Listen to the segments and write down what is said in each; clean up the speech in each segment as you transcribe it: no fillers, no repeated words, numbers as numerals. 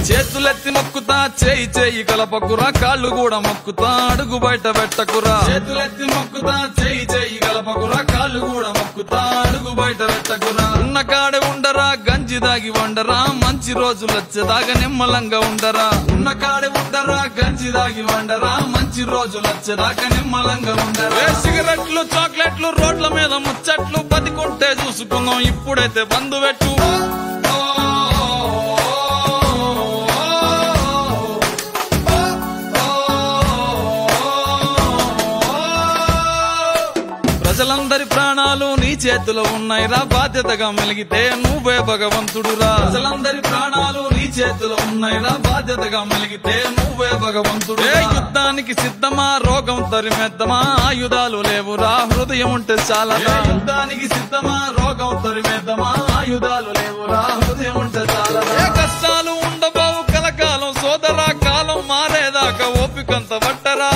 చేతులెత్తి మొక్కుతా చేయి చేయి కలపకురా కాళ్ళు కూడా మొక్కుతా అడుగు బయట పెట్టకురా చేతులెత్తి మొక్కుతా చేయి చేయి కలపకురా కాళ్ళు కూడా మొక్కుతా అడుగు బయట పెట్టకురా ఉన్న కాడే ఉండరా గంజి దాగి వండరా మంచి రోజులు వచ్చేదాకా నిమ్మలంగా ఉండరా ఉన్న కాడే ఉండరా గంజి దాగి వండరా మంచి రోజులు వచ్చేదాకా నిమ్మలంగా ఉండరా సిగరెట్లు చాక్లెట్లు రోడ్ల మీద ముచ్చట్లు బతికుంటే చూసుకుందాం ఇప్పుడైతే బంధు పెట్టు ప్రజలందరి ప్రాణాలు నీ చేతిలో ఉన్నాయిరా బాధ్యతగా మెలిగితే నువ్వే భగవంతుడురా ప్రజలందరి ప్రాణాలు నీ చేతిలో ఉన్నాయిరా బాధ్యతగా మెలిగితే నువ్వే భగవంతుడు యుద్ధానికి సిద్ధమా రోగం తరిమేద్దామా ఆయుధాలు లేవురా హృదయం ఉంటే చాలా యుద్ధానికి సిద్ధమా రోగం తరిమేద్దామా ఆయుధాలు లేవురా హృదయం ఉంటే చాలా కష్టాలు ఉండబావు కలకాలం సోదరా కాలం మారేదాకా ఓపికంత పట్టరా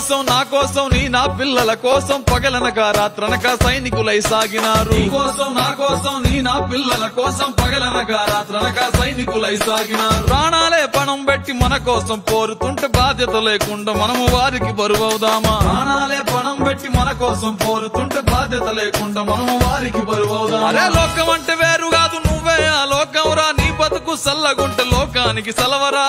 కోసం నా కోసం నీ నా పిల్లల కోసం పగలనక రాత్రనక సైనికులై సాగినారు నీ కోసం నా కోసం నీ నా పిల్లల కోసం పగలనక రాత్రనక సైనికులై సాగినారు ప్రాణాలే పణం పెట్టి మన కోసం పోరుతుంటే బాధ్యత లేకుండా మనము వారికి బరువవుదామా ప్రాణాలే పణం పెట్టి మన కోసం పోరుతుంటే బాధ్యత లేకుండా మనము వారికి బరువవుదామా అరే లోకం అంటే వేరు కాదు నువ్వే ఆ లోకం రా నీ బతుకు సల్లగుంటే లోకానికి సలవరా